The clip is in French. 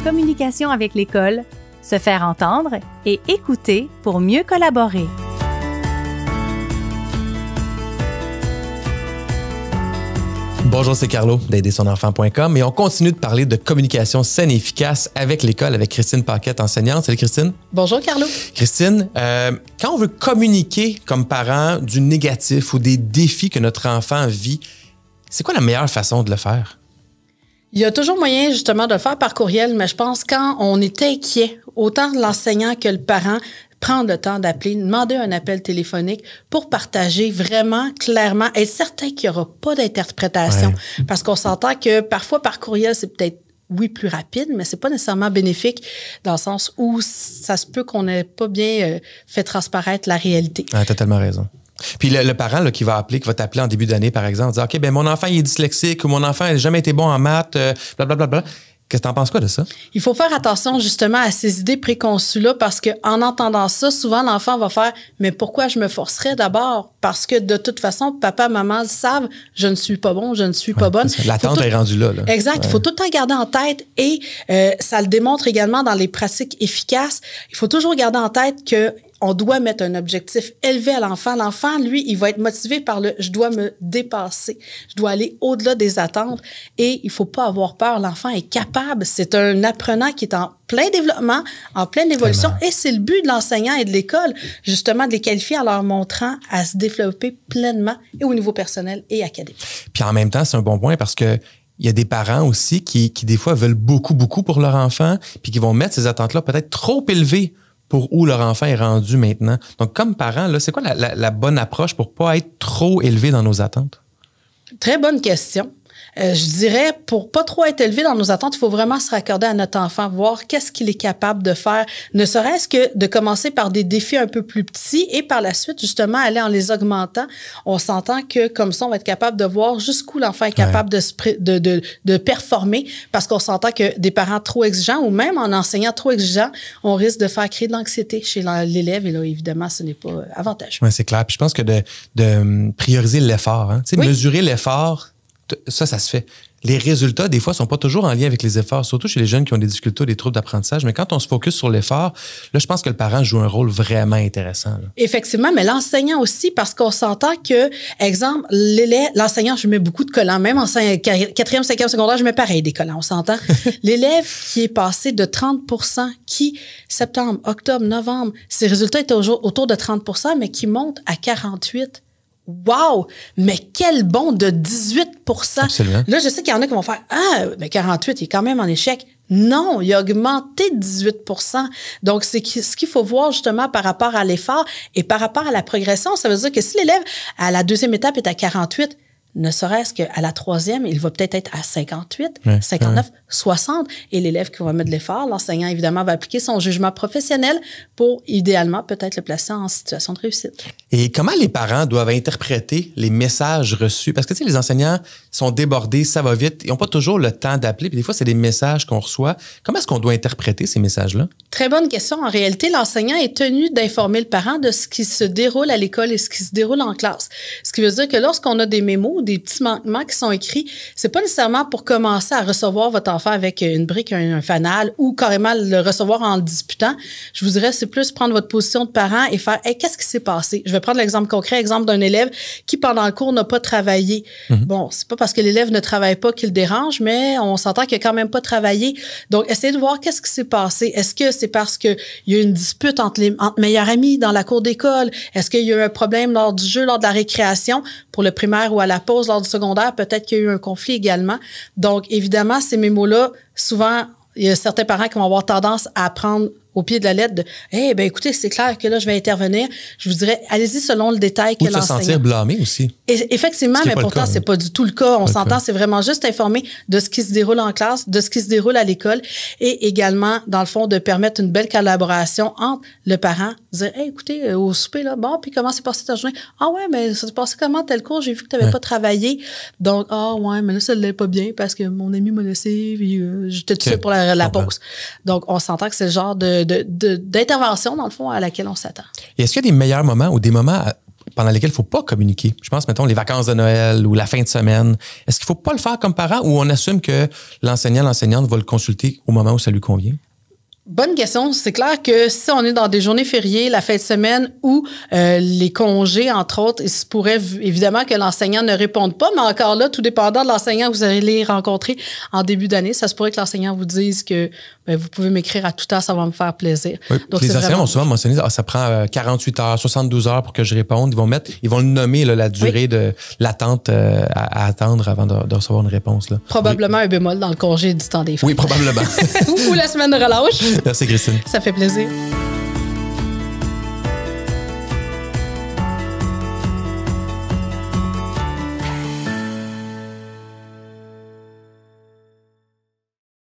communication avec l'école, se faire entendre et écouter pour mieux collaborer. Bonjour, c'est Carlo d'aidersonenfant.com et on continue de parler de communication saine et efficace avec l'école avec Christine Paquette, enseignante. Salut Christine. Bonjour Carlo. Christine, quand on veut communiquer comme parent du négatif ou des défis que notre enfant vit, c'est quoi la meilleure façon de le faire? Il y a toujours moyen justement de le faire par courriel, mais je pense quand on est inquiet, autant l'enseignant que le parent, prendre le temps d'appeler, demander un appel téléphonique pour partager vraiment clairement, être certain qu'il n'y aura pas d'interprétation. Ouais. Parce qu'on s'entend que parfois par courriel, c'est peut-être, oui, plus rapide, mais c'est pas nécessairement bénéfique dans le sens où ça se peut qu'on n'ait pas bien fait transparaître la réalité. Ah, t'as tellement raison. Puis le parent là, qui va t'appeler en début d'année, par exemple, dire « OK, ben mon enfant il est dyslexique ou mon enfant n'a jamais été bon en maths, blablabla. » Qu'est-ce que t'en penses quoi de ça? Il faut faire attention justement à ces idées préconçues-là parce qu'en entendant ça, souvent l'enfant va faire « Mais pourquoi je me forcerais d'abord? Parce que de toute façon, papa, maman le savent, je ne suis pas bon, je ne suis pas bonne. » L'attente est rendue là. Exact. Il faut tout le temps garder en tête et ça le démontre également dans les pratiques efficaces. Il faut toujours garder en tête que on doit mettre un objectif élevé à l'enfant. L'enfant, lui, il va être motivé par le « je dois me dépasser, je dois aller au-delà des attentes » et il faut pas avoir peur. L'enfant est capable. C'est un apprenant qui est en plein développement, en pleine évolution et c'est le but de l'enseignant et de l'école, justement, de les qualifier en leur montrant à se développer pleinement et au niveau personnel et académique. Puis en même temps, c'est un bon point parce que il y a des parents aussi qui des fois veulent beaucoup pour leur enfant puis qui vont mettre ces attentes-là peut-être trop élevées pour où leur enfant est rendu maintenant. Donc, comme parent, là, c'est quoi la bonne approche pour pas être trop élevé dans nos attentes? Très bonne question. Je dirais, pour pas trop être élevé dans nos attentes, il faut vraiment se raccorder à notre enfant, voir qu'est-ce qu'il est capable de faire, ne serait-ce que de commencer par des défis un peu plus petits et par la suite, justement, aller en les augmentant. On s'entend que comme ça, on va être capable de voir jusqu'où l'enfant est capable de performer parce qu'on s'entend que des parents trop exigeants ou même en enseignant trop exigeants, on risque de faire créer de l'anxiété chez l'élève et là, évidemment, ce n'est pas avantageux. Oui, c'est clair. Puis je pense que de prioriser l'effort, hein? Tu sais, mesurer l'effort, ça se fait. Les résultats, des fois, sont pas toujours en lien avec les efforts, surtout chez les jeunes qui ont des difficultés ou des troubles d'apprentissage. Mais quand on se focus sur l'effort, là, je pense que le parent joue un rôle vraiment intéressant. Là. Effectivement, mais l'enseignant aussi, parce qu'on s'entend que, exemple, l'enseignant, je mets beaucoup de collants. Même en 4e, 5e secondaire, je mets pareil des collants, on s'entend. L'élève qui est passé de 30%, qui, septembre, octobre, novembre, ses résultats étaient autour de 30%, mais qui monte à 48%. Wow! Mais quel bond de 18%! Absolument. Là, je sais qu'il y en a qui vont faire « Ah, mais 48, il est quand même en échec. » Non, il a augmenté de 18%. Donc, c'est ce qu'il faut voir justement par rapport à l'effort et par rapport à la progression. Ça veut dire que si l'élève, à la deuxième étape, est à 48, ne serait-ce qu'à la troisième, il va peut-être être à 58, 59, 60. Et l'élève qui va mettre de l'effort, l'enseignant, évidemment, va appliquer son jugement professionnel pour, idéalement, peut-être le placer en situation de réussite. Et comment les parents doivent interpréter les messages reçus? Parce que, tu sais, les enseignants sont débordés, ça va vite. Ils n'ont pas toujours le temps d'appeler. Puis des fois, c'est des messages qu'on reçoit. Comment est-ce qu'on doit interpréter ces messages-là? Très bonne question. En réalité, l'enseignant est tenu d'informer le parent de ce qui se déroule à l'école et ce qui se déroule en classe. Ce qui veut dire que lorsqu'on a des mémos, des petits manquements qui sont écrits, c'est pas nécessairement pour commencer à recevoir votre enfant avec une brique, un fanal ou carrément le recevoir en le disputant. Je vous dirais, c'est plus prendre votre position de parent et faire « Hey, qu'est-ce qui s'est passé? » Je vais prendre l'exemple concret, exemple d'un élève qui, pendant le cours, n'a pas travaillé. Bon, c'est pas parce que l'élève ne travaille pas qu'il dérange, mais on s'entend qu'il n'a quand même pas travaillé. Donc, essayez de voir qu'est-ce qui s'est passé. Est-ce que c'est parce qu'il y a eu une dispute entre meilleurs amis dans la cour d'école? Est-ce qu'il y a eu un problème lors du jeu, lors de la récréation? Pour le primaire ou à la pause, lors du secondaire, peut-être qu'il y a eu un conflit également. Donc, évidemment, ces mémos-là, souvent, il y a certains parents qui vont avoir tendance à prendre au pied de la lettre de « Eh ben écoutez, c'est clair que là, je vais intervenir. » Je vous dirais, allez-y selon le détail que l'enseignant. Ou de se sentir blâmé aussi. Et effectivement, mais pourtant, c'est pas du tout le cas. On s'entend, c'est vraiment juste informer de ce qui se déroule en classe, de ce qui se déroule à l'école et également, dans le fond, de permettre une belle collaboration entre le parent, dire « Hey, écoutez, au souper, là, bon, puis comment s'est passé ta journée? Ah ouais, mais ça s'est passé comment tel cours? J'ai vu que tu n'avais pas travaillé. Donc, ah ouais, mais là, ça ne l'est pas bien parce que mon ami m'a laissé, puis j'étais tout seul pour la pause. » Donc, on s'entend que c'est le genre d'intervention, dans le fond, à laquelle on s'attend. Et est-ce qu'il y a des meilleurs moments ou des moments pendant lesquelles il ne faut pas communiquer. Je pense, mettons, les vacances de Noël ou la fin de semaine. Est-ce qu'il ne faut pas le faire comme parent ou on assume que l'enseignante va le consulter au moment où ça lui convient? Bonne question. C'est clair que si on est dans des journées fériées, la fin de semaine ou les congés, entre autres, il se pourrait évidemment que l'enseignant ne réponde pas, mais encore là, tout dépendant de l'enseignant que vous allez rencontrer en début d'année, ça se pourrait que l'enseignant vous dise que vous pouvez m'écrire à tout heure, ça va me faire plaisir. Oui, donc, les enseignants vont souvent mentionner ça prend 48 heures, 72 heures pour que je réponde. Ils vont le nommer là, la durée de l'attente à attendre avant de recevoir une réponse. Là. Probablement un bémol dans le congé du temps des fêtes. Oui, probablement. ou la semaine de relâche. Merci, Christine. Ça fait plaisir.